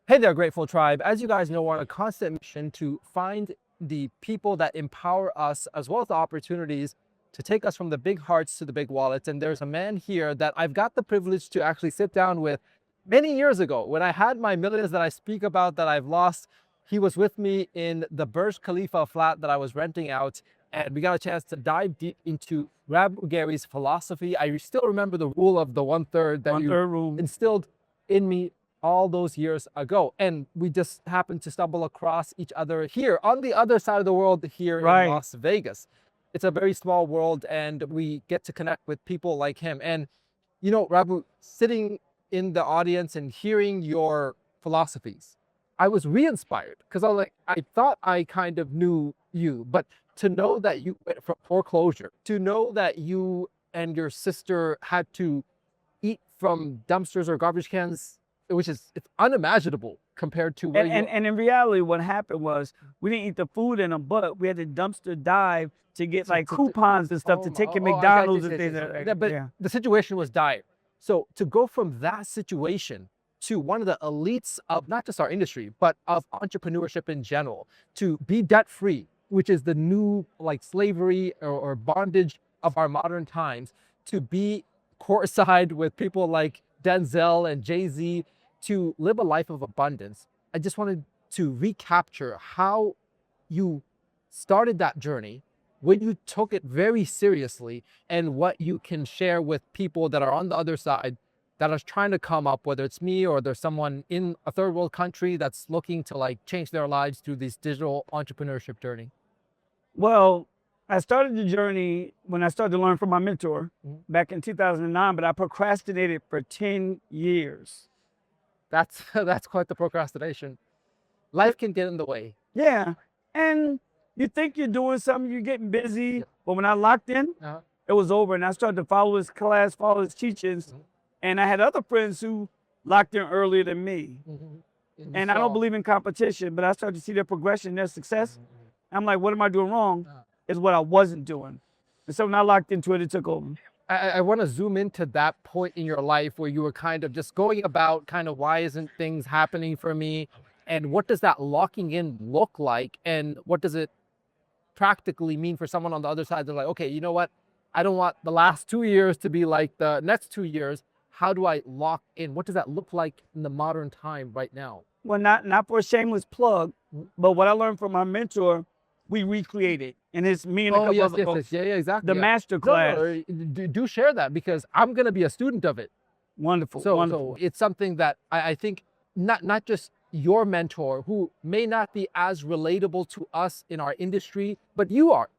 Hey there, Grateful Tribe. As you guys know, we're on a constant mission to find the people that empower us, as well as the opportunities to take us from the big hearts to the big wallets. And there's a man here that I've got the privilege to actually sit down with many years ago when I had my millions that I speak about that I've lost. He was with me in the Burj Khalifa flat that I was renting out, and we got a chance to dive deep into Rabu Gary's philosophy. I still remember the rule of the 1/3 that you rule. instilled in me all those years ago. And we just happened to stumble across each other here on the other side of the world here in Las Vegas. It's a very small world, and we get to connect with people like him. And, you know, Rabu, sitting in the audience and hearing your philosophies, I was re-inspired because I was like, I thought I kind of knew you, but to know that you went from foreclosure, to know that you and your sister had to eat from dumpsters or garbage cans, which is, it's unimaginable compared to where And in reality, what happened was we didn't eat the food in them, but we had to dumpster dive to get like coupons and stuff to take to McDonald's and things. But the situation was dire. So to go from that situation to one of the elites of not just our industry, but of entrepreneurship in general, to be debt-free, which is the new like slavery or bondage of our modern times, to be courtside with people like Denzel and Jay-Z, to live a life of abundance. I just wanted to recapture how you started that journey, when you took it very seriously, and what you can share with people that are on the other side that are trying to come up, whether it's me or there's someone in a third world country that's looking to like change their lives through this digital entrepreneurship journey. Well, I started the journey when I started to learn from my mentor back in 2009, but I procrastinated for 10 years. That's quite the procrastination. Life can get in the way. Yeah. And you think you're doing something, you're getting busy, but when I locked in, it was over. And I started to follow his class, follow his teachings. And I had other friends who locked in earlier than me. And I don't believe in competition, but I started to see their progression, their success. I'm like, what am I doing wrong? Is what I wasn't doing. And so when I locked into it, it took over. I want to zoom into that point in your life where you were kind of just going about kind of why isn't things happening for me, and what does that locking in look like, and what does it practically mean for someone on the other side? They're like, okay, you know what? I don't want the last 2 years to be like the next 2 years. How do I lock in? What does that look like in the modern time right now? Well, not for a shameless plug, but what I learned from my mentor, we recreated. And it's me and a couple other folks. Yeah, exactly. The master class. Do share that, because I'm going to be a student of it. Wonderful. So it's something that I think not just your mentor, who may not be as relatable to us in our industry, but you are.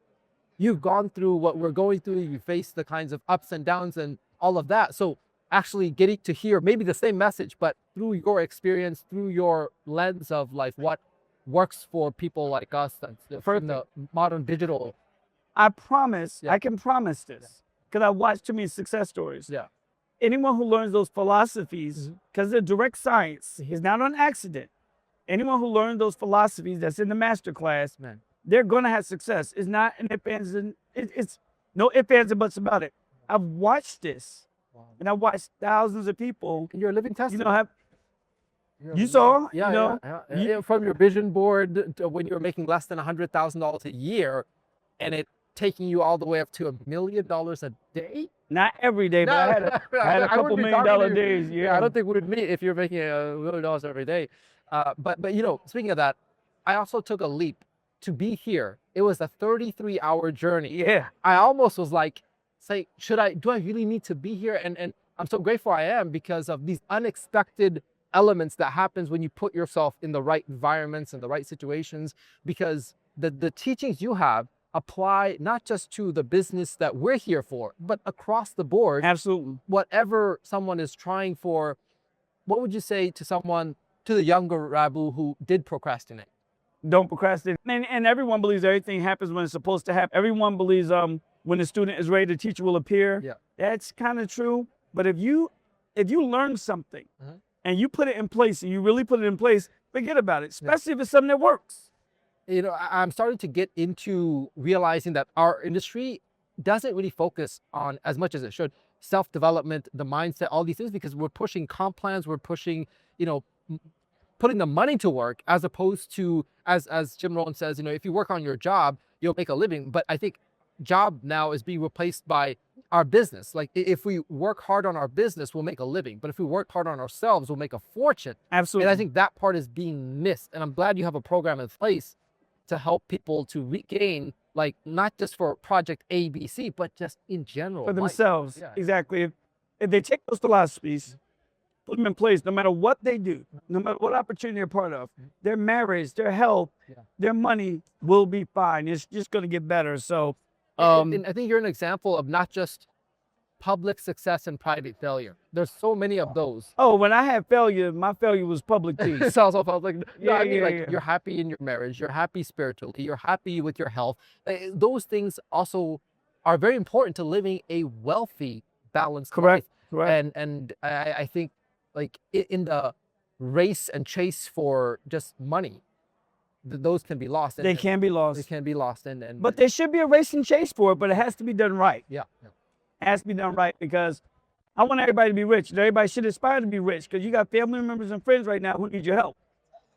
You've gone through what we're going through. You face the kinds of ups and downs and all of that. So actually getting to hear maybe the same message, but through your experience, through your lens of like what works for people like us that's in the modern digital. I promise, I can promise this, because I watched too many success stories. Yeah. Anyone who learns those philosophies, because they're direct science, is not an accident. Anyone who learns those philosophies that's in the master class, they're going to have success. It's not an ifs, ands, and it's no ifs, ands, and buts about it. I've watched this, and I've watched thousands of people. You're a living testament. You know, you saw, from your vision board to when you were making less than $100,000 a year, and it taking you all the way up to $1 million a day. Not every day, but I had a couple $1 million days. Yeah, I don't think we would meet if you're making $1 million every day. But you know, speaking of that, I also took a leap to be here. It was a 33-hour journey. Yeah, I almost was like, say, do I really need to be here? And I'm so grateful I am, because of these unexpected elements that happens when you put yourself in the right environments and the right situations, because the teachings you have apply not just to the business that we're here for, but across the board. Absolutely. Whatever someone is trying for, what would you say to someone, to the younger Rabu who did procrastinate? Don't procrastinate. And everyone believes everything happens when it's supposed to happen. Everyone believes when the student is ready, the teacher will appear. Yeah. That's kind of true. But if you learn something and you put it in place, and you really put it in place, forget about it, especially if it's something that works. You know, I'm starting to get into realizing that our industry doesn't really focus on, as much as it should, self-development, the mindset, all these things, because we're pushing comp plans, we're pushing, you know, putting the money to work, as opposed to, as Jim Rohn says, if you work on your job, you'll make a living. But I think job now is being replaced by our business. Like, if we work hard on our business, we'll make a living. But if we work hard on ourselves, we'll make a fortune. Absolutely. And I think that part is being missed. And I'm glad you have a program in place to help people to regain, like, not just for project A, B, C, but just in general. For life. themselves. Yeah. Exactly. If they take those philosophies, put them in place, no matter what they do, no matter what opportunity they're part of, their marriage, their health, their money will be fine. It's just going to get better. So, and I think you're an example of not just public success and private failure. There's so many of those. oh, when I had failure, my failure was public too. It sounds like, no, Yeah, I mean, yeah, like, yeah. you're happy in your marriage, you're happy spiritually, you're happy with your health. Those things also are very important to living a wealthy, balanced Correct. life. Correct. And I think, like, in the race and chase for just money, those can be lost. They can be They lost. can be lost. But there should be a race and chase for it, but it has to be done right. yeah. It has to be done right, because I want everybody to be rich. And everybody should aspire to be rich, because you got family members and friends right now who need your help.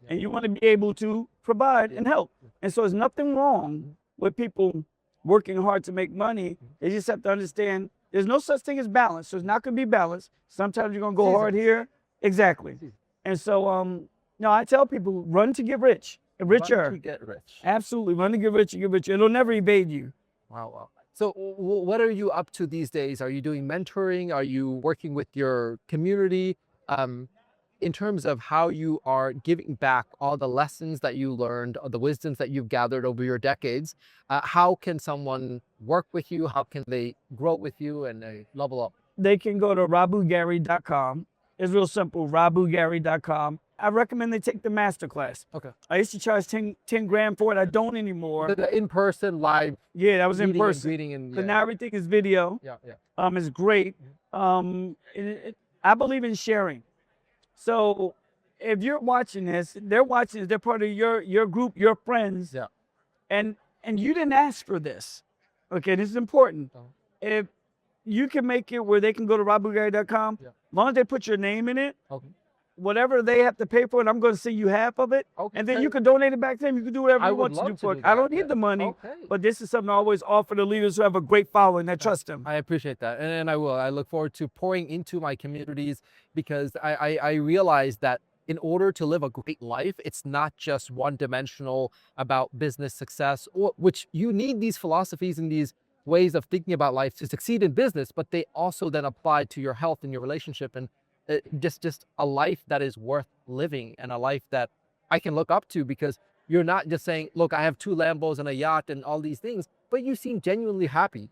And you want to be able to provide and help. And so there's nothing wrong with people working hard to make money. They just have to understand there's no such thing as balance. So it's not going to be balance. Sometimes you're going to go hard here. Exactly. And so, no, I tell people, run to get rich. Richer. Run to get rich. Absolutely. Run to get richer, get richer. It'll never evade you. Wow. So what are you up to these days? Are you doing mentoring? Are you working with your community? In terms of how you are giving back all the lessons that you learned, or the wisdoms that you've gathered over your decades, how can someone work with you? How can they grow with you and level up? They can go to rabugary.com. It's real simple, rabugary.com. I recommend they take the masterclass. Okay. I used to charge 10 grand for it. I don't anymore. The in-person live. Yeah, that was in meeting and person. greeting and, But now everything is video. yeah. It's great. I believe in sharing. So if you're watching this, they're watching this, they're part of your group, your friends. Yeah. And you didn't ask for this. Okay, this is important. If you can make it where they can go to rabugary.com, as long as they put your name in it, Okay. whatever they have to pay for it, I'm going to send you half of it. Okay. And then you can donate it back to them. You can do whatever I you would want to love do to for do it. I that, don't need the money, Okay. but this is something I always offer to leaders who have a great following that trust them. I appreciate that. And I will. I look forward to pouring into my communities, because I realize that in order to live a great life, it's not just one-dimensional about business success, which you need these philosophies and these ways of thinking about life to succeed in business, but they also then apply to your health and your relationship, and just a life that is worth living, and a life that I can look up to, because you're not just saying, look, I have 2 Lambos and a yacht and all these things, but you seem genuinely happy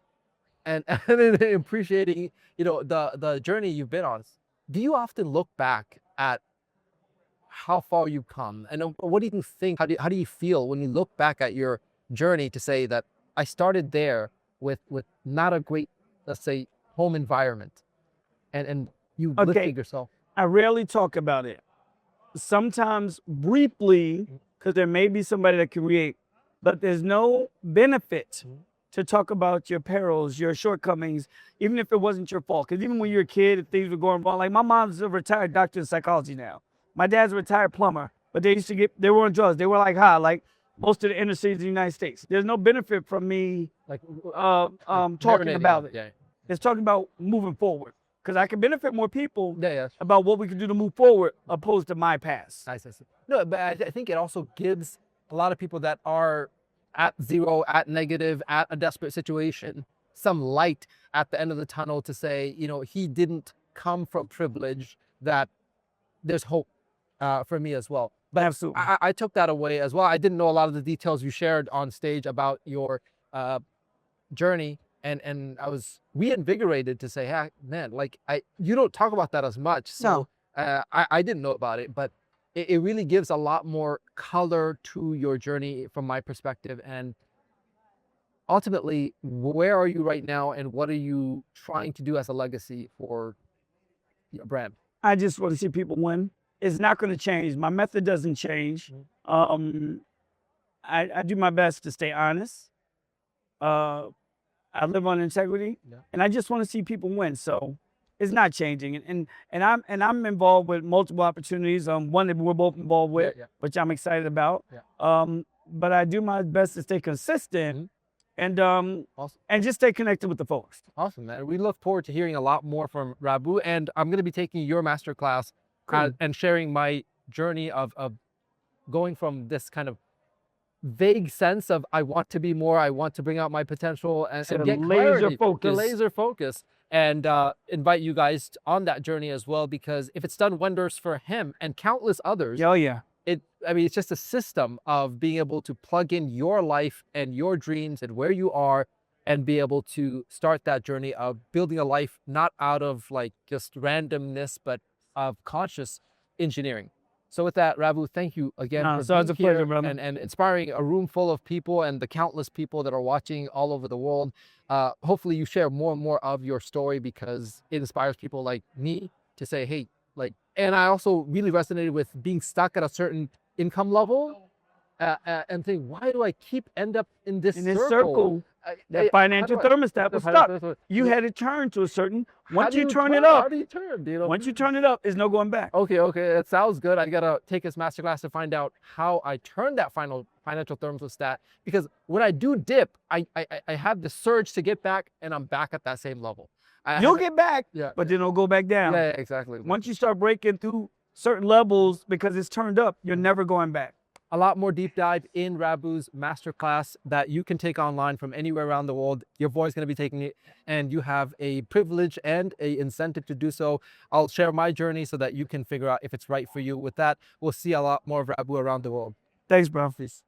and appreciating, the journey you've been on. Do you often look back at how far you've come, and what do you think? How do you feel when you look back at your journey to say that I started there with not a great, let's say, home environment, and you lifted yourself? I rarely talk about it. Sometimes briefly, because there may be somebody that can create, but there's no benefit to talk about your perils, your shortcomings, even if it wasn't your fault. Because even when you're a kid, if things were going wrong, like my mom's a retired doctor in psychology now. My dad's a retired plumber, but they were on drugs. They were like high, like most of the inner cities of the United States. There's no benefit from me talking about it. Yeah. It's talking about moving forward. Because I can benefit more people Yeah. about what we can do to move forward, opposed to my past. Nice. No, but I think it also gives a lot of people that are at zero, at negative, at a desperate situation, some light at the end of the tunnel to say, he didn't come from privilege, that there's hope for me as well. But Absolutely. I took that away as well. I didn't know a lot of the details you shared on stage about your journey. And I was reinvigorated to say, hey, man, like you don't talk about that as much. So I didn't know about it, but it really gives a lot more color to your journey from my perspective. And ultimately, where are you right now, and what are you trying to do as a legacy for your brand? I just want to see people win. It's not going to change. My method doesn't change. I do my best to stay honest. I live on integrity, and I just want to see people win. So it's not changing. And I'm involved with multiple opportunities. One that we're both involved with, which I'm excited about. But I do my best to stay consistent and Awesome. and just stay connected with the folks. Awesome, man. We look forward to hearing a lot more from Rabu, and I'm going to be taking your masterclass and sharing my journey of going from this kind of vague sense of I want to be more, I want to bring out my potential and get clarity, the laser focus, and invite you guys on that journey as well, because if it's done wonders for him and countless others, I mean, it's just a system of being able to plug in your life and your dreams and where you are and be able to start that journey of building a life not out of like just randomness, but of conscious engineering. So with that, Rabu, thank you again for being here and inspiring a room full of people and the countless people that are watching all over the world. Hopefully you share more and more of your story, because it inspires people like me to say, hey, like, and I also really resonated with being stuck at a certain income level and think, why do I end up in this circle? That financial thermostat was stuck. You had to turn to a certain. Once you turn it up, once you turn it up, there's no going back. Okay, it sounds good. I gotta take this masterclass to find out how I turn that financial thermostat, because when I do dip, I have the surge to get back, and I'm back at that same level. You'll get back, but then it'll go back down. Yeah, exactly. Once you start breaking through certain levels, because it's turned up, you're never going back. A lot more deep dive in Rabu's masterclass that you can take online from anywhere around the world. Your boy's going to be taking it, and you have a privilege and a incentive to do so. I'll share my journey so that you can figure out if it's right for you. With that, we'll see a lot more of Rabu around the world. Thanks, bro. Peace.